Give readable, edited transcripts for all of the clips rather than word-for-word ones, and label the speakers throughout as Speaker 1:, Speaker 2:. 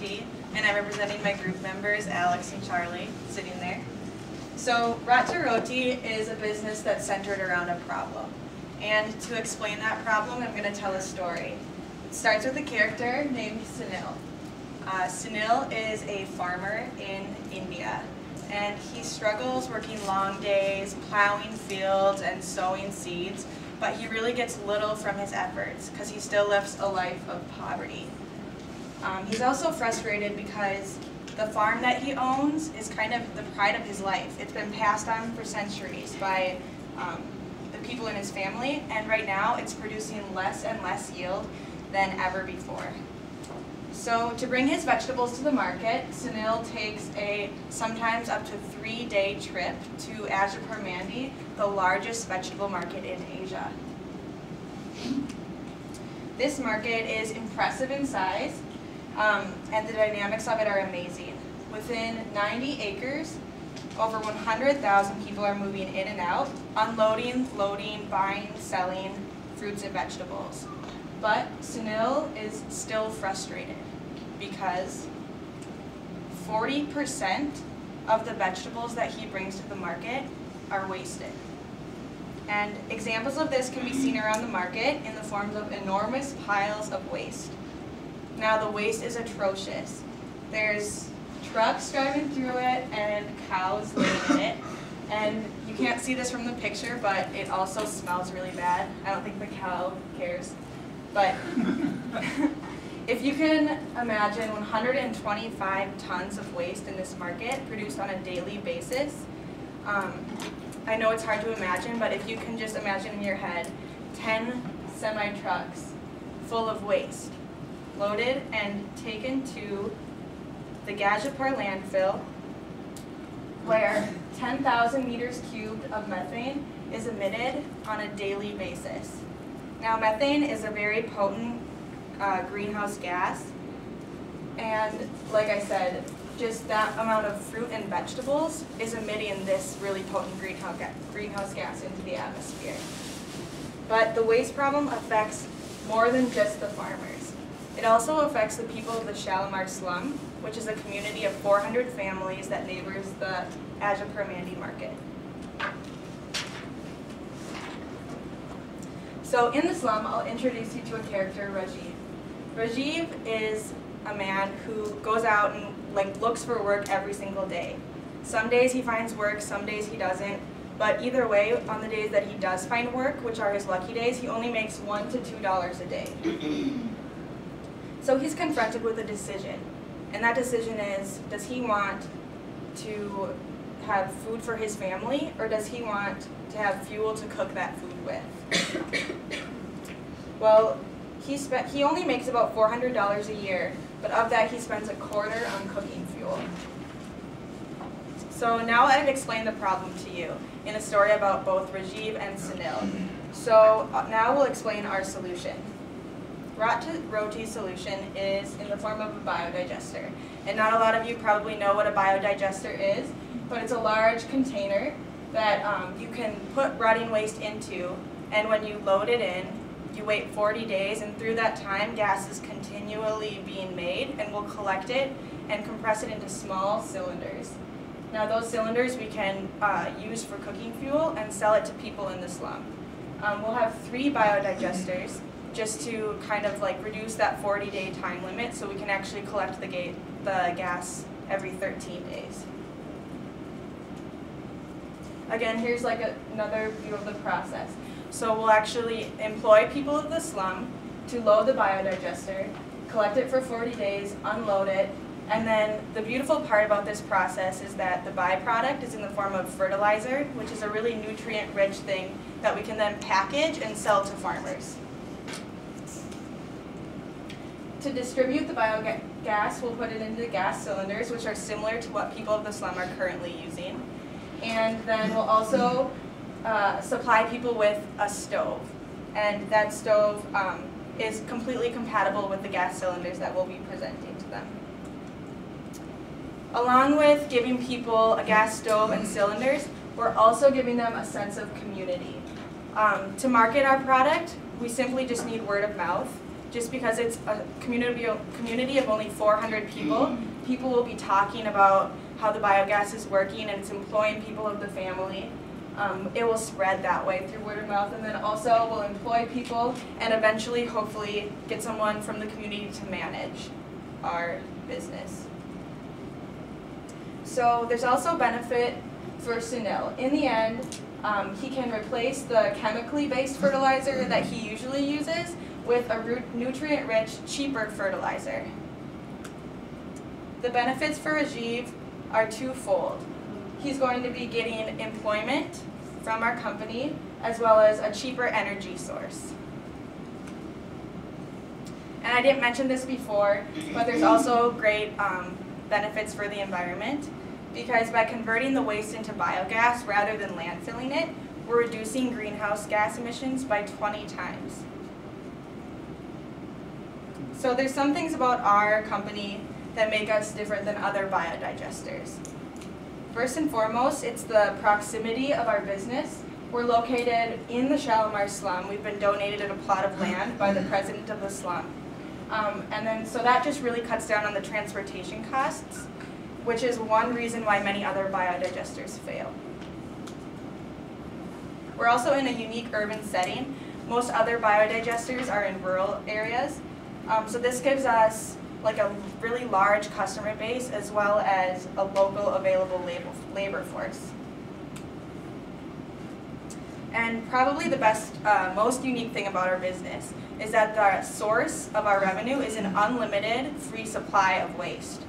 Speaker 1: Rot2Roti, and I'm representing my group members, Alex and Charlie, sitting there. So Rot2Roti is a business that's centered around a problem. And to explain that problem, I'm going to tell a story. It starts with a character named Sunil. Sunil is a farmer in India, and he struggles working long days, plowing fields, and sowing seeds, but he really gets little from his efforts because he still lives a life of poverty. He's also frustrated because the farm that he owns is kind of the pride of his life. It's been passed on for centuries by the people in his family, and right now it's producing less and less yield than ever before. So to bring his vegetables to the market, Sunil takes a sometimes up to 3-day trip to Rot2Roti, the largest vegetable market in Asia. This market is impressive in size, and the dynamics of it are amazing. Within 90 acres, over 100,000 people are moving in and out, unloading, loading, buying, selling fruits and vegetables. But Sunil is still frustrated because 40% of the vegetables that he brings to the market are wasted. And examples of this can be seen around the market in the forms of enormous piles of waste. Now the waste is atrocious. There's trucks driving through it and cows laying in it. And you can't see this from the picture, but it also smells really bad. I don't think the cow cares. But if you can imagine 125 tons of waste in this market produced on a daily basis, I know it's hard to imagine, but if you can just imagine in your head 10 semi-trucks full of waste, loaded and taken to the Gajipur landfill, where 10,000 meters cubed of methane is emitted on a daily basis. Now, methane is a very potent greenhouse gas, and like I said, just that amount of fruit and vegetables is emitting this really potent greenhouse gas into the atmosphere. But the waste problem affects more than just the farmers. It also affects the people of the Shalimar slum, which is a community of 400 families that neighbors the Rot2Roti market. So in the slum, I'll introduce you to a character, Rajiv. Rajiv is a man who goes out and looks for work every single day. Some days he finds work, some days he doesn't, but either way, on the days that he does find work, which are his lucky days, he only makes $1 to $2 a day. So he's confronted with a decision, and that decision is, does he want to have food for his family, or does he want to have fuel to cook that food with? Well, he only makes about $400 a year, but of that he spends a quarter on cooking fuel. So now I've explained the problem to you in a story about both Rajiv and Sunil. So now we'll explain our solution. Rot2Roti's solution is in the form of a biodigester. And not a lot of you probably know what a biodigester is, but it's a large container that you can put rotting waste into, and when you load it in, you wait 40 days, and through that time, gas is continually being made, and we'll collect it and compress it into small cylinders. Now those cylinders we can use for cooking fuel and sell it to people in the slum. We'll have 3 biodigesters just to kind of reduce that 40-day time limit so we can actually collect the gas every 13 days. Again, here's another view of the process. So we'll actually employ people of the slum to load the biodigester, collect it for 40 days, unload it, and then the beautiful part about this process is that the byproduct is in the form of fertilizer, which is a really nutrient-rich thing that we can then package and sell to farmers. To distribute the biogas, we'll put it into the gas cylinders, which are similar to what people of the slum are currently using. And then we'll also supply people with a stove. And that stove is completely compatible with the gas cylinders that we'll be presenting to them. Along with giving people a gas stove and cylinders, we're also giving them a sense of community. To market our product, we simply just need word of mouth. just because it's a community of only 400 people, people will be talking about how the biogas is working and it's employing people of the family. It will spread that way through word of mouth, and then also will employ people and eventually, hopefully, get someone from the community to manage our business. So there's also benefit for Sunil. In the end, he can replace the chemically based fertilizer that he usually uses with a nutrient-rich, cheaper fertilizer. The benefits for Rajiv are twofold. He's going to be getting employment from our company as well as a cheaper energy source. And I didn't mention this before, but there's also great benefits for the environment, because by converting the waste into biogas rather than landfilling it, we're reducing greenhouse gas emissions by 20 times. So there's some things about our company that make us different than other biodigesters. First and foremost, it's the proximity of our business. We're located in the Shalimar slum. We've been donated a plot of land by the president of the slum. So that just really cuts down on the transportation costs, which is one reason why many other biodigesters fail. We're also in a unique urban setting. Most other biodigesters are in rural areas. So this gives us like a really large customer base as well as a local available labor force. And probably the best, most unique thing about our business is that the source of our revenue is an unlimited free supply of waste.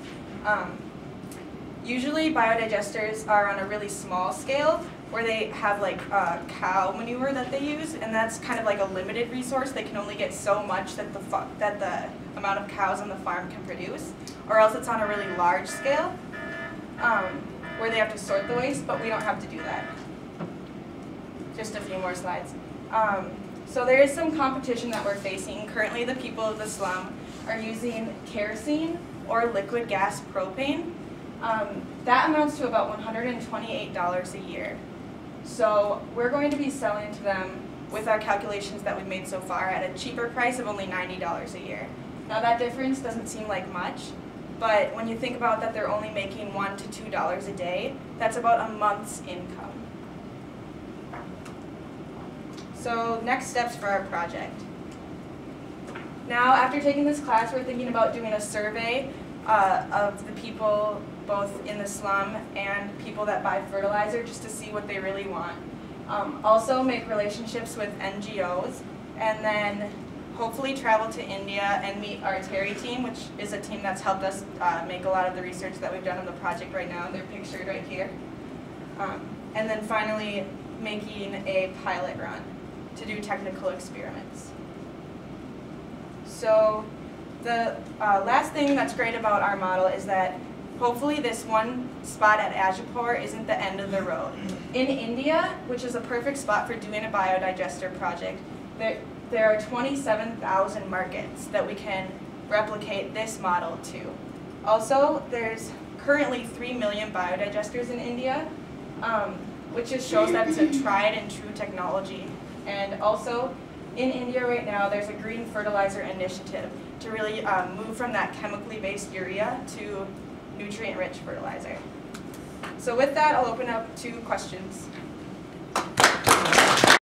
Speaker 1: Usually biodigesters are on a really small scale where they have like cow manure that they use, and that's kind of like a limited resource. They can only get so much that the amount of cows on the farm can produce, or else it's on a really large scale where they have to sort the waste, but we don't have to do that. Just a few more slides. So there is some competition that we're facing. Currently the people of the slum are using kerosene or liquid gas propane. That amounts to about $128 a year. So we're going to be selling to them with our calculations that we've made so far at a cheaper price of only $90 a year. Now that difference doesn't seem like much, but when you think about that they're only making $1 to $2 a day, that's about a month's income. So next steps for our project. Now after taking this class, we're thinking about doing a survey of the people both in the slum and people that buy fertilizer, just to see what they really want. Also make relationships with NGOs, and then hopefully travel to India and meet our Terry team, which is a team that's helped us make a lot of the research that we've done on the project right now, and they're pictured right here. And then finally making a pilot run to do technical experiments. So the last thing that's great about our model is that hopefully this one spot at Ajapur isn't the end of the road. In India, which is a perfect spot for doing a biodigester project, there are 27,000 markets that we can replicate this model to. Also, there's currently 3 million biodigesters in India, which just shows that it's a tried and true technology. And also, in India right now, there's a green fertilizer initiative to really move from that chemically based urea to nutrient-rich fertilizer. So with that, I'll open up to questions.